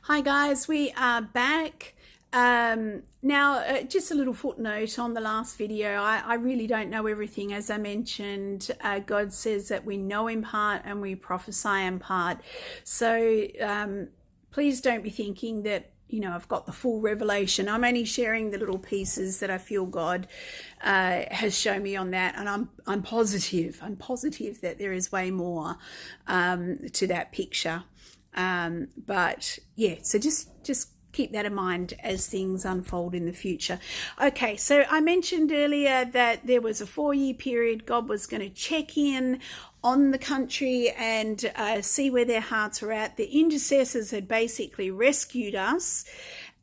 Hi guys, we are back. Now, just a little footnote on the last video. I really don't know everything. As I mentioned, God says that we know in part and we prophesy in part. So please don't be thinking that I've got the full revelation. I'm only sharing the little pieces that I feel God has shown me on that, and I'm positive that there is way more to that picture. But yeah, so just keep that in mind as things unfold in the future. Okay, so I mentioned earlier that there was a 4-year period. God was going to check in on the country and see where their hearts were at. The intercessors had basically rescued us.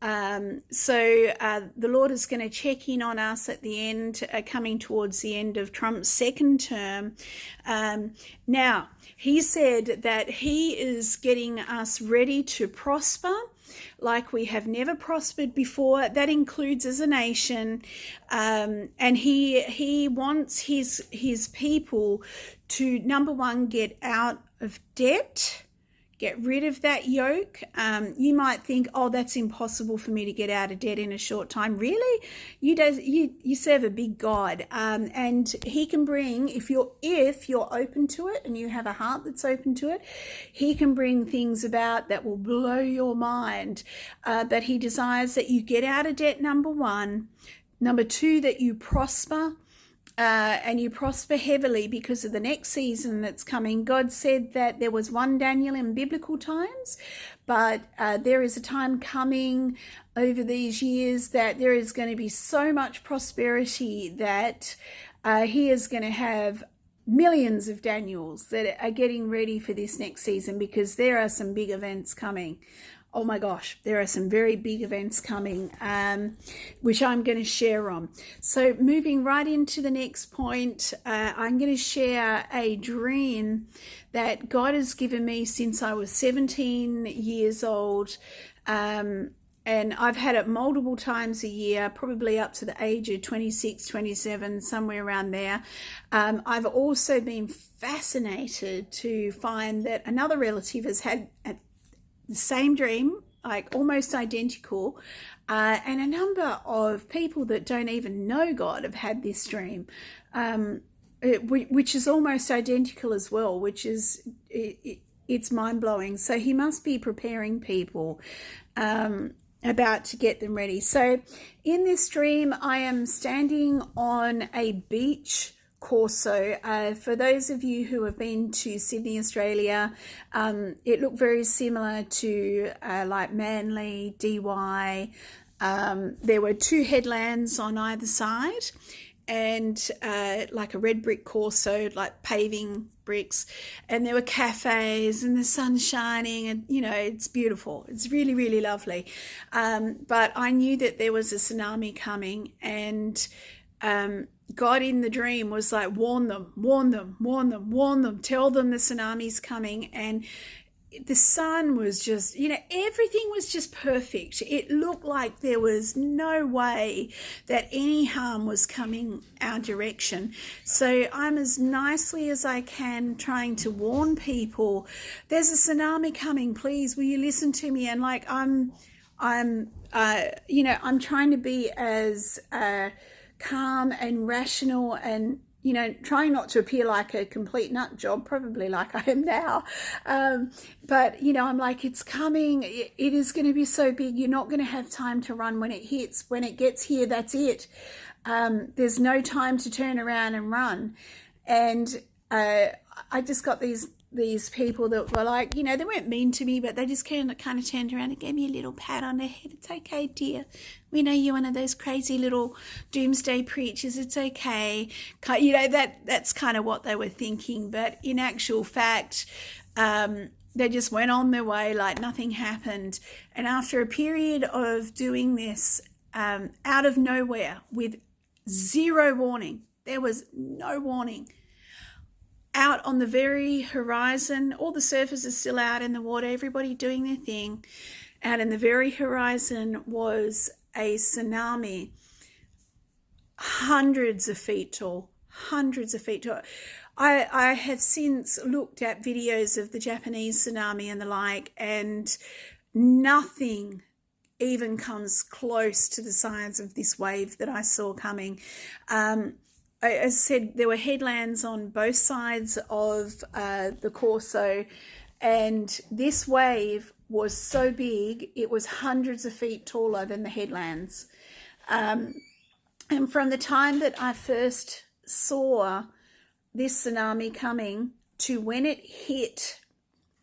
So the Lord is going to check in on us at the end, coming towards the end of Trump's second term. Now, he said that he is getting us ready to prosper like we have never prospered before. That includes as a nation, and he wants his people to, number one, get out of debt. Get rid of that yoke. You might think, oh, that's impossible for me to get out of debt in a short time. Really? You serve a big God, and he can bring, if you're open to it and you have a heart that's open to it, he can bring things about that will blow your mind. But he desires that you get out of debt, number one. Number two, that you prosper. And you prosper heavily because of the next season that's coming. God said that there was one Daniel in biblical times, but there is a time coming over these years that there is going to be so much prosperity that he is going to have millions of Daniels that are getting ready for this next season, because there are some big events coming. Oh my gosh, there are some very big events coming, which I'm going to share on. So moving right into the next point, I'm going to share a dream that God has given me since I was 17 years old. And I've had it multiple times a year, probably up to the age of 26, 27, somewhere around there. I've also been fascinated to find that another relative has had the same dream, like almost identical, and a number of people that don't even know God have had this dream, which is almost identical as well, which is it's mind-blowing. So he must be preparing people about to get them ready. So in this dream, I am standing on a beach Corso. For those of you who have been to Sydney, Australia, it looked very similar to like Manly, DY. There were 2 headlands on either side, and like a red brick Corso, like paving bricks, and there were cafes and the sun shining, and it's beautiful. It's really, really lovely. But I knew that there was a tsunami coming, and God in the dream was like, warn them, tell them the tsunami's coming. And the sun was just, everything was just perfect. It looked like there was no way that any harm was coming our direction. So I'm as nicely as I can trying to warn people, there's a tsunami coming, please, will you listen to me? And like, I'm trying to be as calm and rational, and trying not to appear like a complete nut job, probably like I am now, but I'm like, it's coming, it is going to be so big, you're not going to have time to run when it hits. When it gets here, that's it. There's no time to turn around and run. And I just got these people that were like, they weren't mean to me, but they just kind of turned around and gave me a little pat on the head. It's okay, dear. We know you're one of those crazy little doomsday preachers. It's okay. That's kind of what they were thinking. But in actual fact, they just went on their way like nothing happened. And after a period of doing this, out of nowhere, with zero warning, there was no warning, out on the very horizon, all the surfers are still out in the water, everybody doing their thing. Out in the very horizon was a tsunami, hundreds of feet tall. I have since looked at videos of the Japanese tsunami and the like, and Nothing even comes close to the size of this wave that I saw coming. As I said, there were headlands on both sides of the Corso, and this wave was so big, it was hundreds of feet taller than the headlands. And from the time that I first saw this tsunami coming to when it hit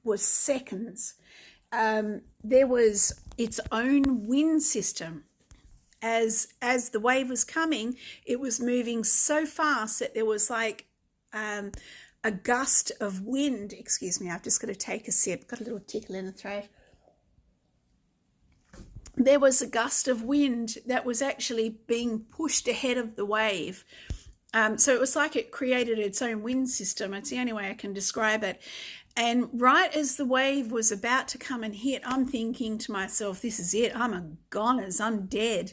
was seconds. There was its own wind system. As the wave was coming, it was moving so fast that there was like a gust of wind. Excuse me, I've just got to take a sip. Got a little tickle in the throat. There was a gust of wind that was actually being pushed ahead of the wave. So it was like it created its own wind system. It's the only way I can describe it. And right as the wave was about to come and hit, I'm thinking to myself, this is it. I'm a goners. I'm dead.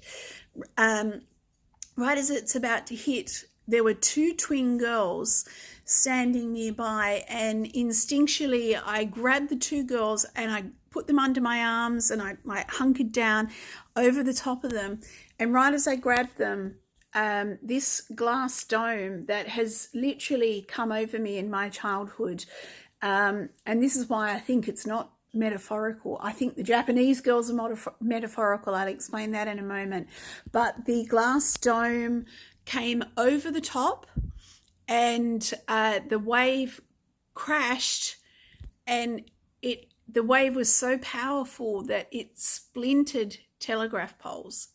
Right as it's about to hit, there were two twin girls standing nearby, and instinctually I grabbed the two girls and I put them under my arms and I like hunkered down over the top of them. And right as I grabbed them, this glass dome that has literally come over me in my childhood, and this is why I think it's not metaphorical. I think the Japanese girls are metaphorical. I'll explain that in a moment. But the glass dome came over the top, and the wave crashed, and the wave was so powerful that it splintered telegraph poles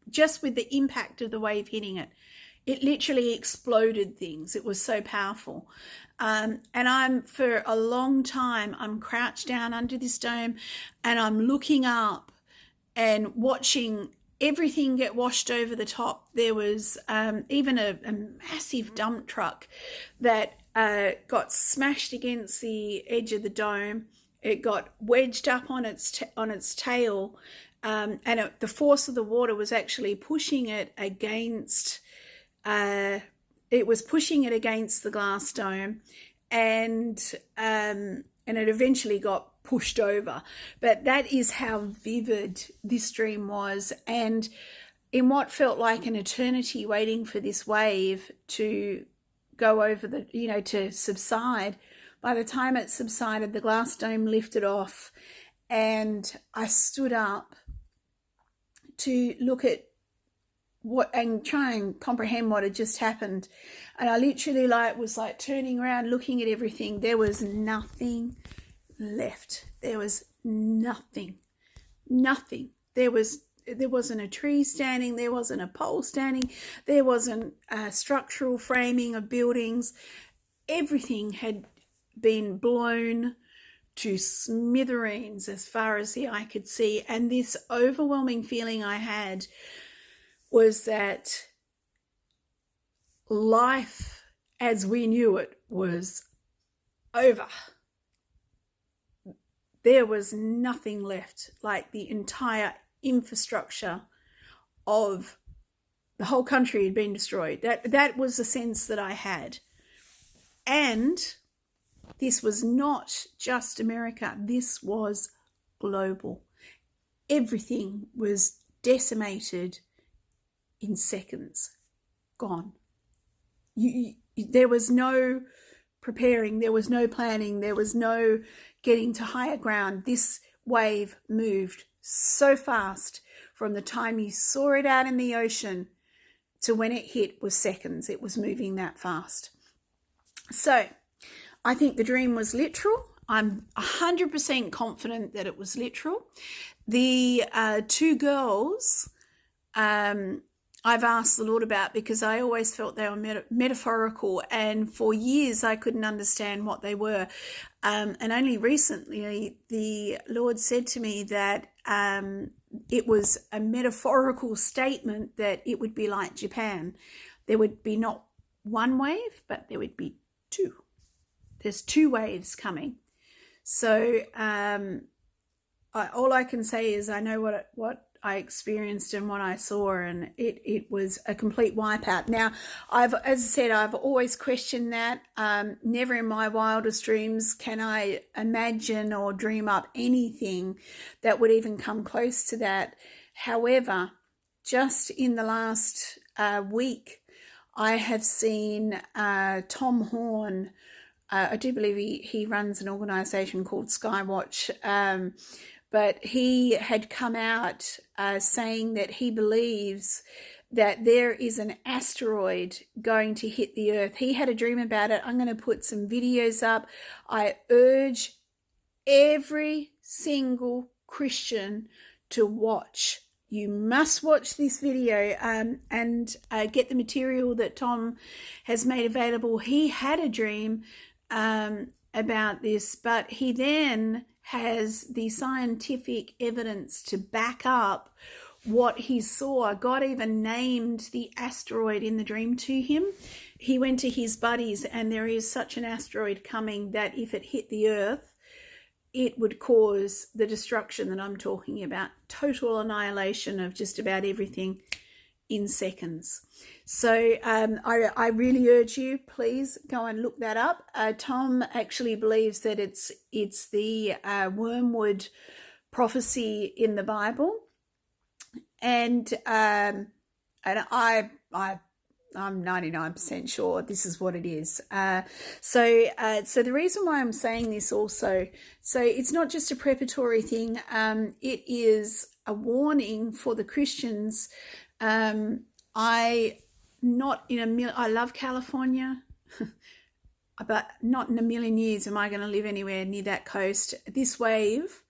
just with the impact of the wave hitting it. It literally exploded things. It was so powerful. And for a long time, I'm crouched down under this dome and I'm looking up and watching everything get washed over the top. There was even a massive dump truck that got smashed against the edge of the dome. It got wedged up on its tail, and the force of the water was actually pushing it against. It was pushing it against the glass dome, and it eventually got pushed over. But that is how vivid this dream was, and in what felt like an eternity waiting for this wave to go over to subside. By the time it subsided, the glass dome lifted off, and I stood up to look at and try and comprehend what had just happened. And I literally was turning around, looking at everything. There was nothing left. There was nothing. There wasn't a tree standing. There wasn't a pole standing. There wasn't a structural framing of buildings. Everything had been blown to smithereens as far as the eye could see. And this overwhelming feeling I had was that life as we knew it was over. There was nothing left. Like the entire infrastructure of the whole country had been destroyed. That was the sense that I had. And this was not just America. This was global. Everything was decimated in seconds, gone. There was no preparing, there was no planning, there was no getting to higher ground. This wave moved so fast from the time you saw it out in the ocean to when it hit was seconds. It was moving that fast. So I think the dream was literal. I'm 100% confident that it was literal. The two girls, I've asked the Lord about, because I always felt they were metaphorical, and for years I couldn't understand what they were. And only recently the Lord said to me that it was a metaphorical statement that it would be like Japan. There would be not one wave, but there would be two. There's two waves coming. So all I can say is I know what I experienced and what I saw, and it was a complete wipeout. Now, as I said, I've always questioned that. Never in my wildest dreams can I imagine or dream up anything that would even come close to that. However, just in the last week, I have seen Tom Horn. I do believe he runs an organisation called Skywatch, but he had come out saying that he believes that there is an asteroid going to hit the Earth. He had a dream about it. I'm going to put some videos up. I urge every single Christian to watch. You must watch this video and get the material that Tom has made available. He had a dream about this, but he then has the scientific evidence to back up what he saw. God even named the asteroid in the dream to him. He went to his buddies, and there is such an asteroid coming that if it hit the Earth, it would cause the destruction that I'm talking about, total annihilation of just about everything in seconds. So I really urge you, please go and look that up. Tom actually believes that it's the wormwood prophecy in the Bible, and I'm 99% sure this is what it is. So the reason why I'm saying this also, so it's not just a preparatory thing. It is a warning for the Christians. I love California, but not in a million years am I going to live anywhere near that coast. This wave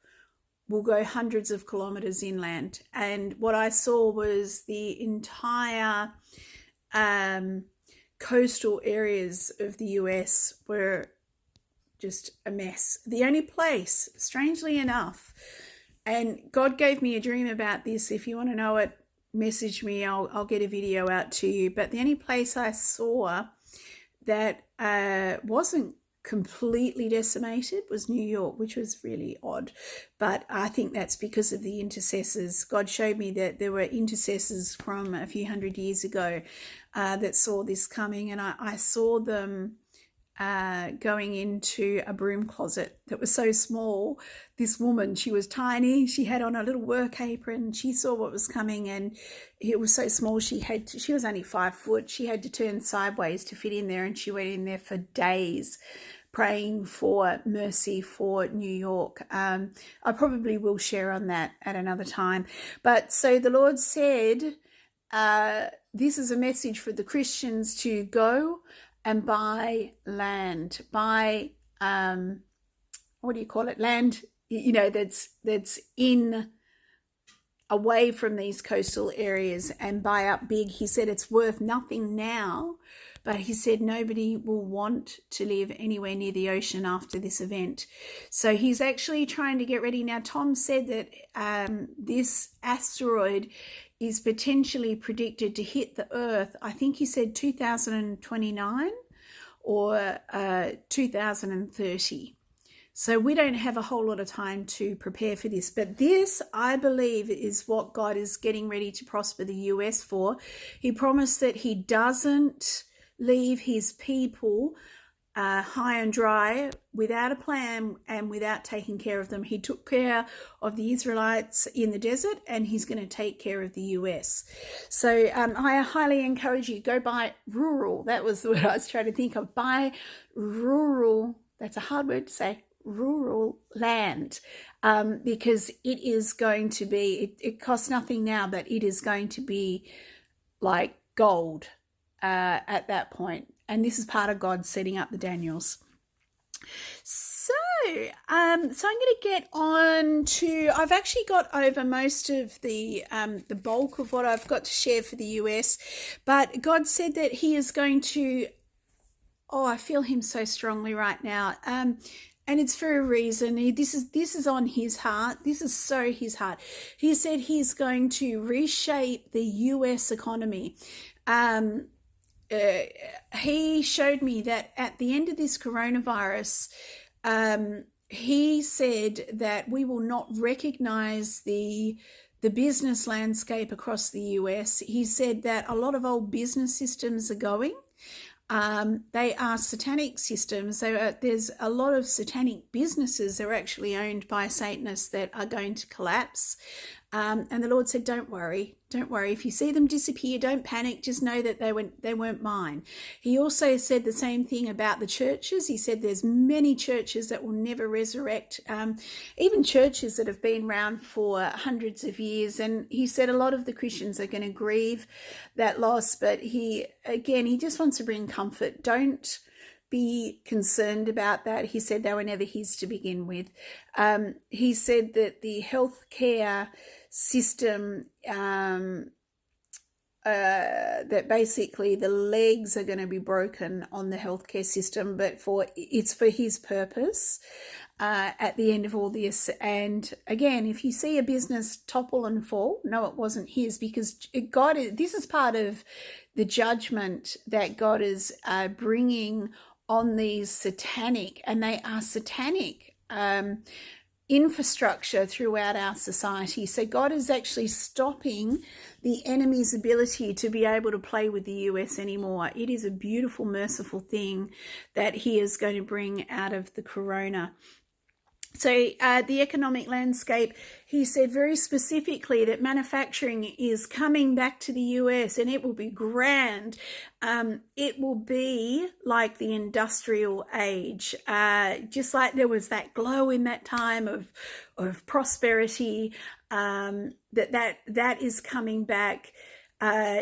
will go hundreds of kilometers inland, and what I saw was the entire coastal areas of the US were just a mess. The only place, strangely enough, and God gave me a dream about this. If you want to know it, message me. I'll get a video out to you. But the only place I saw that wasn't completely decimated was New York, which was really odd. But I think that's because of the intercessors. God showed me that there were intercessors from a few hundred years ago that saw this coming, and I saw them going into a broom closet that was so small. This woman, she was tiny, she had on a little work apron, she saw what was coming, and it was so small she was only 5 foot. She had to turn sideways to fit in there, and she went in there for days praying for mercy for New York. I probably will share on that at another time. But so the Lord said, this is a message for the Christians to go and buy land, buy what do you call it? Land, that's in away from these coastal areas, and buy up big. He said it's worth nothing now, but he said nobody will want to live anywhere near the ocean after this event. So he's actually trying to get ready. Now, Tom said that this asteroid is potentially predicted to hit the Earth. I think he said 2029 or 2030. So we don't have a whole lot of time to prepare for this. But this, I believe, is what God is getting ready to prosper the US for. He promised that he doesn't leave his people high and dry without a plan and without taking care of them. He took care of the Israelites in the desert, and he's going to take care of the US. So I highly encourage you, go buy rural. That was what I was trying to think of. Buy rural, that's a hard word to say, rural land, because it is going to be, it costs nothing now, but it is going to be like gold at that point. And this is part of God setting up the Daniels. So I'm going to get on to, I've actually got over most of the bulk of what I've got to share for the US, but God said that he is going to, I feel him so strongly right now. And it's for a reason. This is on his heart. This is so his heart. He said he's going to reshape the US economy. He showed me that at the end of this coronavirus, he said that we will not recognize the the business landscape across the US. He said that a lot of old business systems are going. They are satanic systems. There's a lot of satanic businesses that are actually owned by Satanists that are going to collapse. And the Lord said, don't worry. If you see them disappear, don't panic. Just know that they weren't mine. He also said the same thing about the churches. He said there's many churches that will never resurrect, even churches that have been around for hundreds of years. And he said a lot of the Christians are going to grieve that loss. But he just wants to bring comfort. Don't be concerned about that. He said they were never his to begin with. He said that the healthcare system, that basically the legs are going to be broken on the healthcare system, but it's for his purpose at the end of all this. And again, if you see a business topple and fall, no, it wasn't his, because this is part of the judgment that God is bringing on these satanic, and they are satanic, infrastructure throughout our society. So God is actually stopping the enemy's ability to be able to play with the US anymore. It is a beautiful, merciful thing that he is going to bring out of the corona. So the economic landscape, he said very specifically that manufacturing is coming back to the US, and it will be grand. It will be like the industrial age, just like there was that glow in that time of prosperity, that is coming back.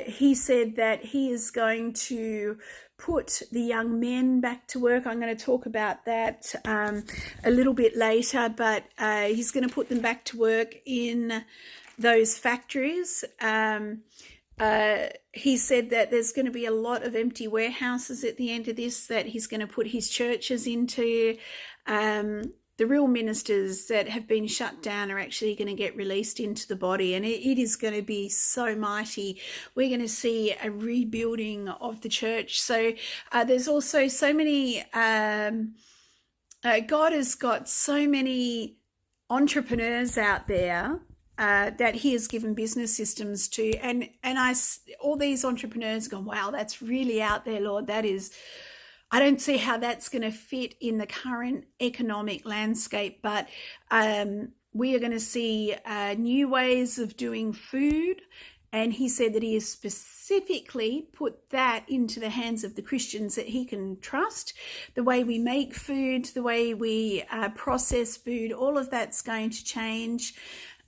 He said that he is going to put the young men back to work. I'm going to talk about that a little bit later, but he's going to put them back to work in those factories. He said that there's going to be a lot of empty warehouses at the end of this, that he's going to put his churches into. The real ministers that have been shut down are actually going to get released into the body, and it is going to be so mighty. We're going to see a rebuilding of the church. So there's also so many, God has got so many entrepreneurs out there that he has given business systems to, and all these entrepreneurs go, wow, that's really out there, Lord. That is, I don't see how that's going to fit in the current economic landscape, but we are going to see new ways of doing food. And he said that he has specifically put that into the hands of the Christians that he can trust. The way we make food, the way we process food, all of that's going to change.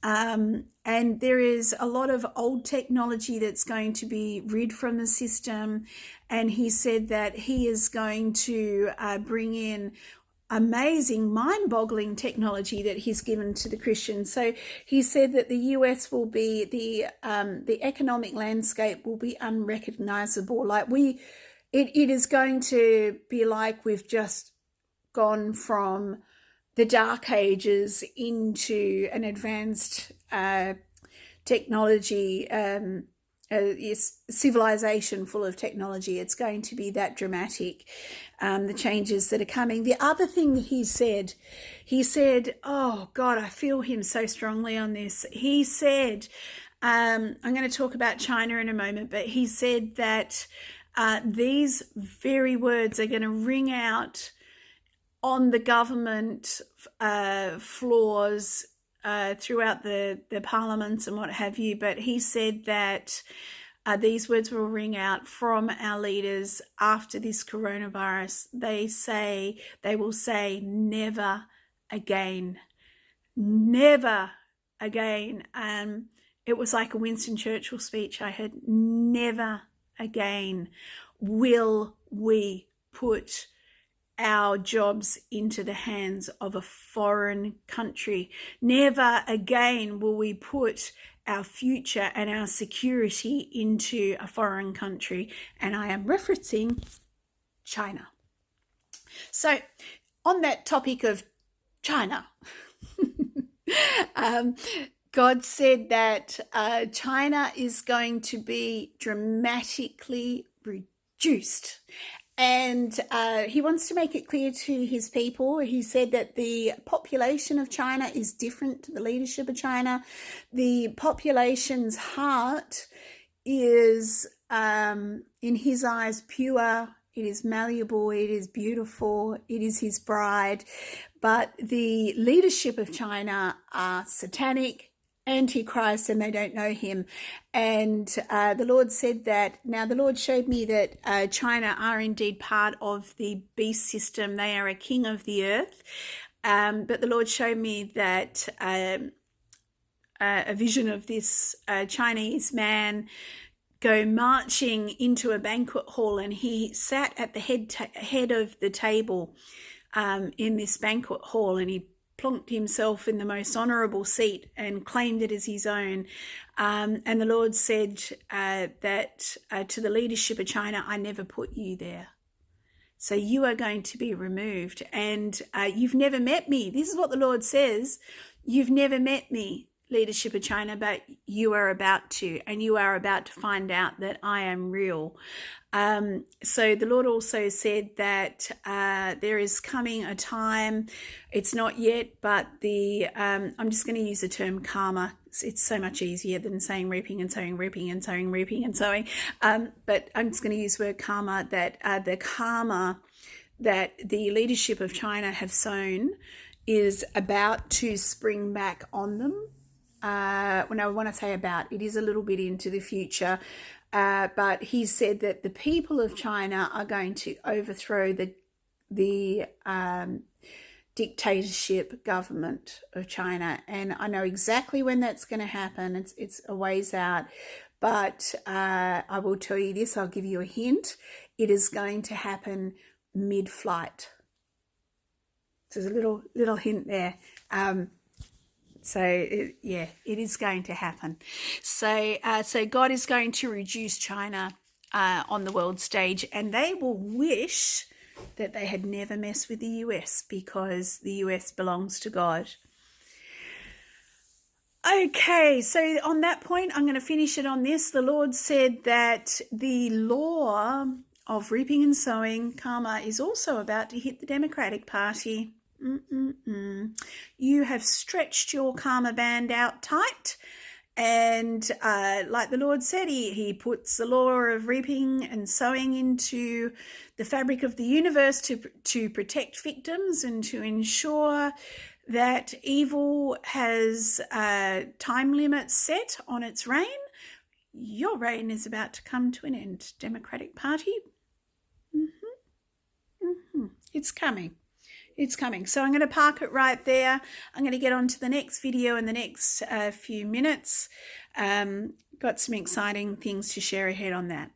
And there is a lot of old technology that's going to be rid from the system. And he said that he is going to bring in amazing, mind-boggling technology that he's given to the Christians. So he said that the US will be, the economic landscape will be unrecognizable. Like it is going to be like we've just gone from the dark ages into an advanced technology, civilization full of technology. It's going to be that dramatic, the changes that are coming. The other thing that he said, oh God, I feel him so strongly on this. He said, I'm going to talk about China in a moment, but he said that these very words are going to ring out on the government floors throughout the parliaments and what have you. But he said that these words will ring out from our leaders after this coronavirus. They will say, never again, never again. It was like a Winston Churchill speech I heard. Never again will we put our jobs into the hands of a foreign country. Never again will we put our future and our security into a foreign country. And I am referencing China. So on that topic of China, God said that China is going to be dramatically reduced. And he wants to make it clear to his people. He said that the population of China is different to the leadership of China. The population's heart is, in his eyes, pure. It is malleable. It is beautiful. It is his bride. But the leadership of China are satanic, Antichrist, and they don't know him. And the Lord said that. Now the Lord showed me that China are indeed part of the beast system. They are a king of the earth. But the Lord showed me that a vision of this Chinese man go marching into a banquet hall, and he sat at the head of the table in this banquet hall, and he plonked himself in the most honourable seat and claimed it as his own. And the Lord said that to the leadership of China, I never put you there. So you are going to be removed. And you've never met me. This is what the Lord says. You've never met me, leadership of China, but you are about to. And you are about to find out that I am real. So the Lord also said that there is coming a time, it's not yet, but I'm just going to use the term karma. It's so much easier than saying reaping and sowing, reaping and sowing, reaping and sowing. But I'm just going to use the word karma, that the karma that the leadership of China have sown is about to spring back on them. When I say about, it is a little bit into the future. But he said that the people of China are going to overthrow the dictatorship government of China. And I know exactly when that's going to happen. It's a ways out. But I will tell you this, I'll give you a hint. It is going to happen mid-flight. So there's a little hint there. It is going to happen. So God is going to reduce China on the world stage, and they will wish that they had never messed with the US, because the US belongs to God. Okay, so on that point, I'm going to finish it on this. The Lord said that the law of reaping and sowing, karma, is also about to hit the Democratic Party. You have stretched your karma band out tight, and like the Lord said, he puts the law of reaping and sowing into the fabric of the universe to protect victims and to ensure that evil has time limits set on its reign. Your reign is about to come to an end, Democratic Party. It's coming. It's coming. So I'm going to park it right there. I'm going to get on to the next video in the next few minutes. Got some exciting things to share ahead on that.